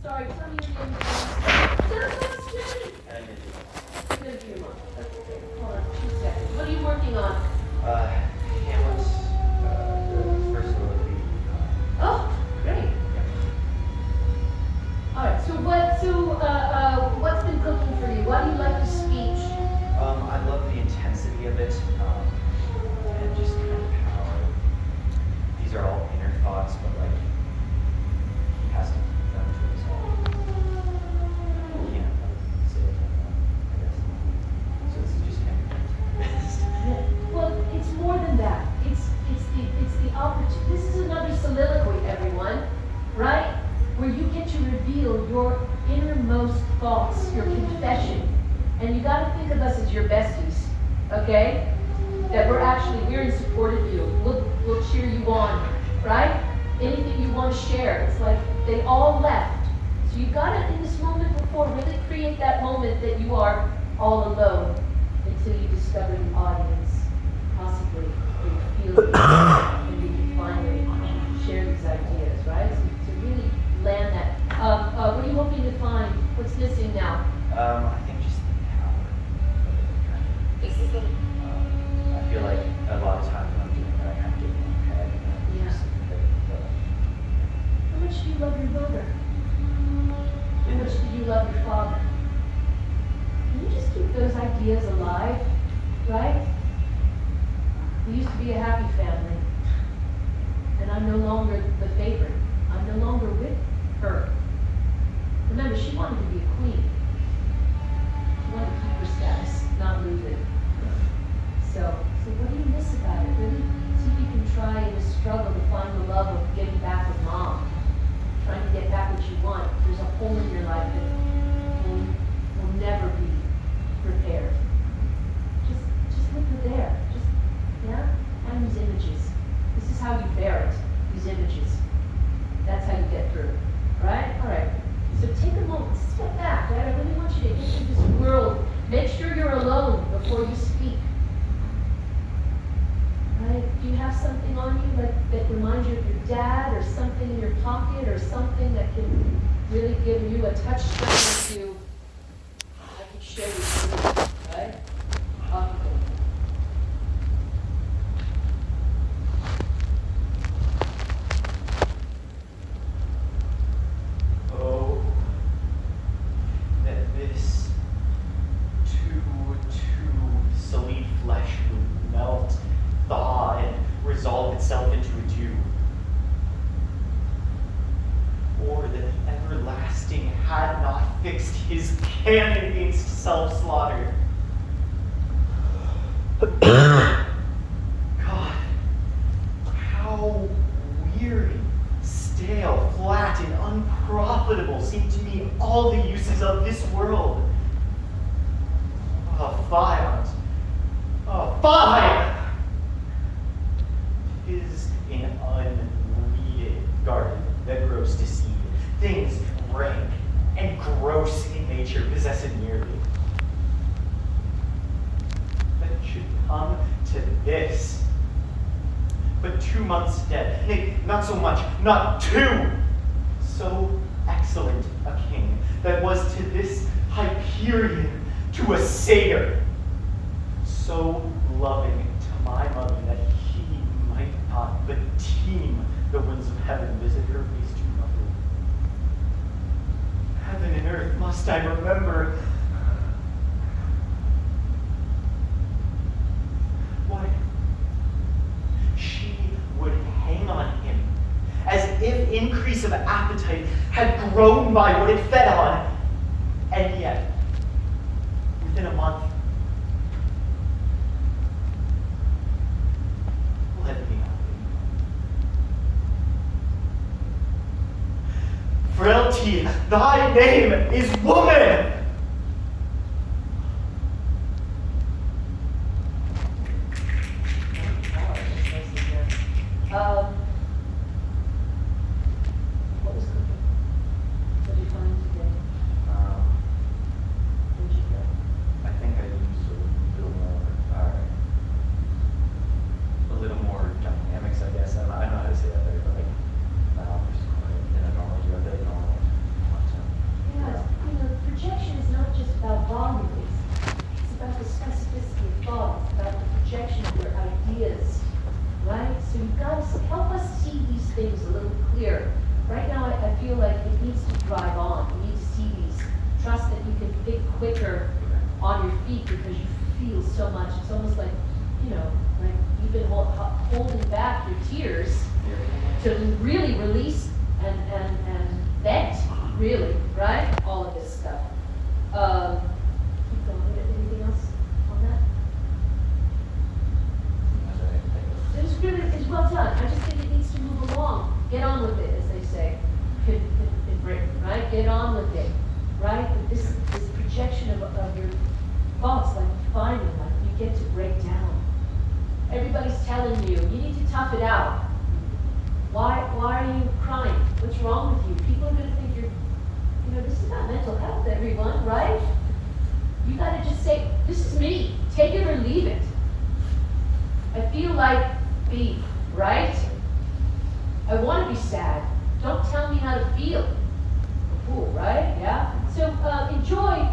Sorry, tell me your name again. Sebastian! I'm gonna do your mom. That's okay. Hold on 2 seconds. What are you working on? Hamlet's, the first soliloquy. Oh, great. All right. So what's been cooking for you? Why do you like the speech? I love the intensity of it, and just kind of how these are all inner thoughts, but like he has to keep them to himself. He can't say it like that, I guess. So this is just kind of Well, it's more than that. It's the opportunity. This is another soliloquy, everyone, right? Where you get to reveal your innermost thoughts, your confession. And you got to think of us as your besties, okay? That we're in support of you. We'll cheer you on, right? Anything you want to share. It's like they all left. So you got to, in this moment before, really create that moment that you are all alone until you discover the audience, possibly, or you feel it, and you can finally share these ideas, right? So to really land that. What are you hoping to find? What's missing now? I think just the power of it. This is I feel like a lot of times when I'm doing that, I kind of get in my head. And Yeah. just think How much do you love your mother? How much do you love your father? Can you just keep those ideas alive, right? We used to be a happy family, and I'm no longer the favorite. I'm no longer with her. Remember, she wanted to be a queen. She wanted to keep her status, not lose it. So what do you miss about it? Really see if you can try in a struggle to find the love of getting back with mom. Trying to get back what you want. There's a hole in your life that will never be repaired. Just look for there. Find these images. This is how you bear it, these images. That's how you get through. Right? Alright. So take a moment, step back, right? I really want you to enter this world. Make sure you're alone before you speak. Right? Do you have something on you that reminds you of your dad, or something in your pocket, or something that can really give you a touchstone to I can show you through, right? Off you go. Oh, that this too solid flesh would melt, thaw, and resolve itself into a dew. Or that the everlasting had not fixed his cannon against self-slaughter. God, how weary, stale, flat, and unprofitable seem to me all the uses of this world. Five. Five! 'Tis an unweeded garden that grows to seed. Things rank and gross in nature possess it nearly. That it should come to this. But 2 months dead, nay, not so much, not 2. So excellent a king that was to this Hyperion, to a satyr, so loving to my mother that he might not but teem the winds of heaven visit her face too roughly. Heaven and earth must I remember. Why, she would hang on him as if increase of appetite had grown by what it fed on, and yet, within a month, let me not be. Frailty, thy name is woman! What was cooking? What did you find today? Where'd you go? I think I used a little more dynamics, I guess. I don't know how to say that better, but like, just in a normal, do you have that normal content? it needs to drive on. You need to see these. Trust that you can think quicker on your feet because you feel so much. It's almost like, like you've been holding back your tears to really release and vent, really, right? All of this stuff. Keep going. Anything else on that? It's well done. I just think it needs to move along. Get on with it, as they say in Britain, right? Get on with it, right? This projection of your thoughts, like finally, like you get to break down. Everybody's telling you, you need to tough it out. Why are you crying? What's wrong with you? People are going to think this is not mental health, everyone, right? You got to just say, this is me. Take it or leave it. I feel like beef, right? I want to be sad. Don't tell me how to feel. A fool, right? Yeah? So enjoy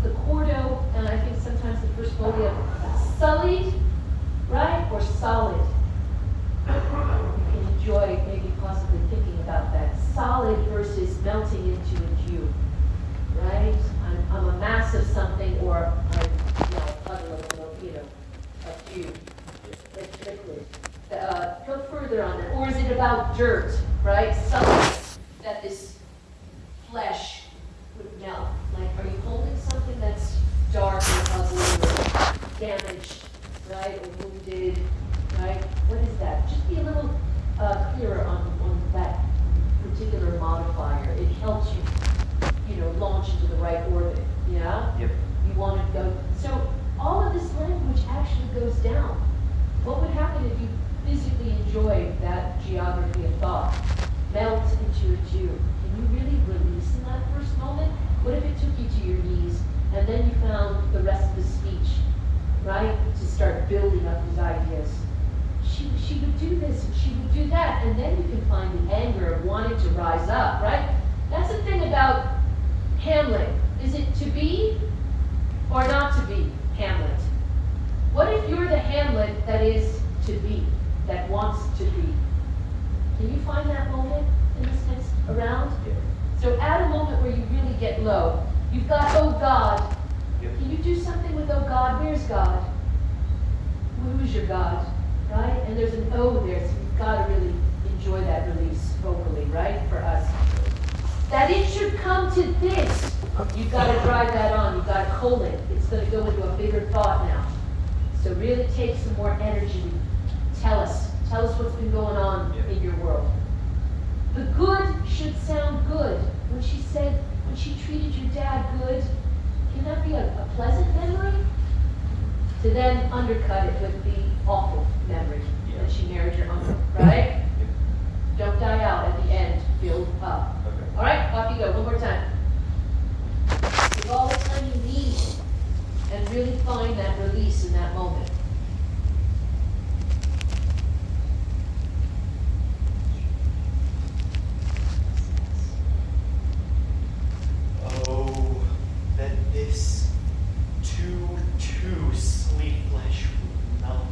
the quarto, and I think sometimes the first folio, sullied, right? Or solid. You can enjoy maybe possibly thinking about that. Solid versus melting into a dew, right? I'm a mass of something, or I'm a puddle of, a dew, like liquid. Go further on it. Or is it about dirt, right? Something that this flesh would melt. Like, are you holding something that's dark or ugly or damaged, right? Or wounded, right? What is that? Just be a little clearer on that particular modifier. It helps you, launch into the right orbit. Yeah? Yep. You want to go. So all of this language actually goes down. What would happen if you physically enjoyed that geography of thought? Melt into a dew. Can you really release in that first moment? What if it took you to your knees and then you found the rest of the speech, right? To start building up these ideas. She would do this and she would do that, and then you can find the anger of wanting to rise up, right? That's the thing about Hamlet. Is it to be or not to be Hamlet? What if you're the Hamlet that is to be, that wants to be? Can you find that moment in this next round? Yeah. So at a moment where you really get low, you've got, oh God. Yep. Can you do something with, oh God? Where's God? Who's your God? Right? And there's an O there, so you've got to really enjoy that release vocally, right? For us. That it should come to this. You've got to drive that on. You've got to colon it. It's going to go into a bigger thought now. So really take some more energy. Tell us what's been going on in your world. The good should sound good. When she treated your dad good, can that be a pleasant memory? To then undercut it with the awful memory that she married your uncle, right? Don't die out at the end. Build up. Okay. All right, off you go. One more time. Take all the time you need and really find that release in that moment. Oh, that this too sleep flesh would melt.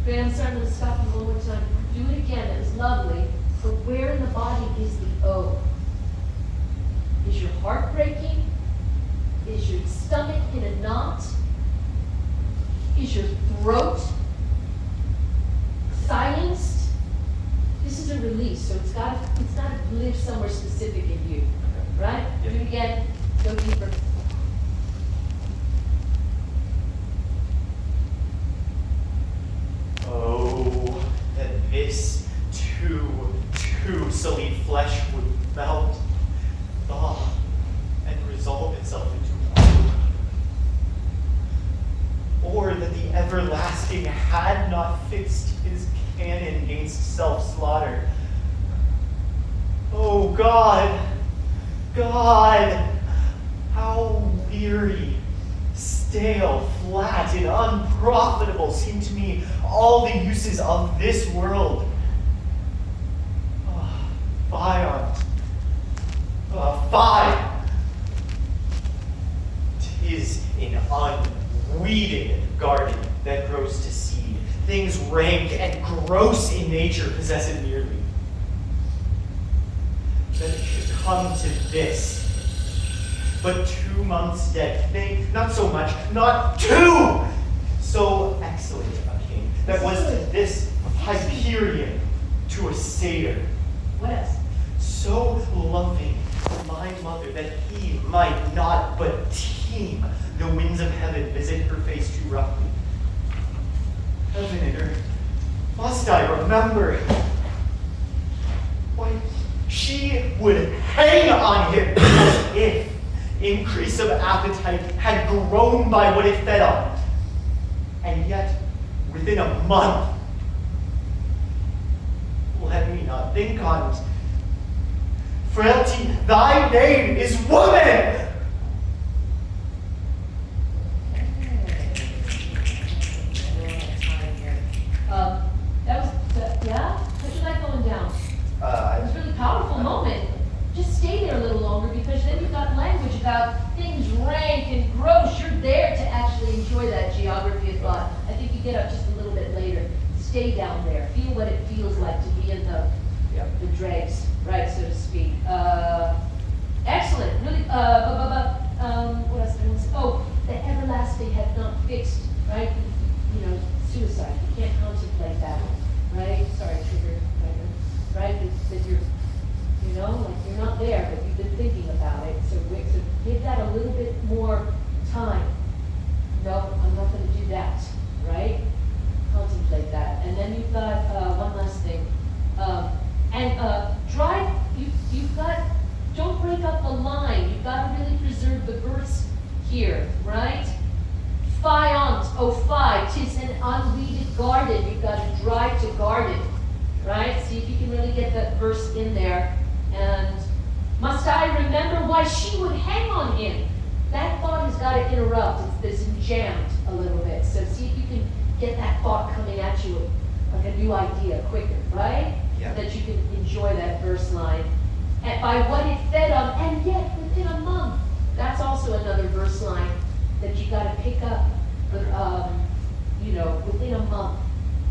Grandson, I'm going to stop you one more time. Do it again. It was lovely. But where in the body is the O? Is your heart breaking? Is your stomach in a knot? Is your throat silenced? This is a release, so it's got to live somewhere specific in you. Right? Yep. Do it again. Go deeper. Oh, that this too silly flesh would melt, thaw, and resolve itself into woe. Or that the everlasting had not fixed his cannon against self-slaughter. Oh God, how weary, stale, flat, and unprofitable seem to me all the uses of this world. Fie on't. Fie! 'Tis an unweeded garden that grows to seed. Things rank and gross in nature possess it merely. That come to this. But 2 months dead, nay, not so much, not 2! So excellent a king, that was to this Hyperion to a satyr. What else? So loving my mother that he might not but teem the winds of heaven visit her face too roughly. Heaven and earth, must I remember? Why, she would hang on him as if increase of appetite had grown by what it fed on. And yet, within a month, let me not think on't. Frailty, thy name is woman! That was, yeah? How'd you like going down? It was a really powerful moment. Just stay there a little longer because then you've got language about things rank and gross. You're there to actually enjoy that geography of thought. I think you get up just a little bit later. Stay down there. Feel what it feels like to be in the dregs, right, so to speak. Excellent. Really, what else did I want to say? Oh, the everlasting have not fixed, right? You know, suicide. You can't contemplate that, right? Sorry, trigger, right? That you're, you know, like you're not there, but you've been thinking about it. So give that a little bit more time. No, I'm not going to do that, right? Contemplate that. And then you've got one last thing. You've got, don't break up the line. You've got to really preserve the verse here, right? Fiont, oh fie, 'tis an unweeded garden. You've got to drive to garden, right? See if you can really get that verse in there. And must I remember why she would hang on him? That thought has got to interrupt. It's jammed a little bit. So see if you can get that thought coming at you like a new idea quicker, right? Yeah. That you can enjoy that verse line. And by what it fed on, and yet within a month. That's also another verse line that you got to pick up, within a month.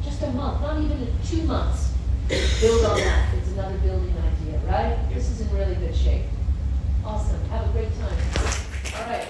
Just a month, not even 2 months. Build on that. It's another building idea, right? This is in really good shape. Awesome. Have a great time. All right.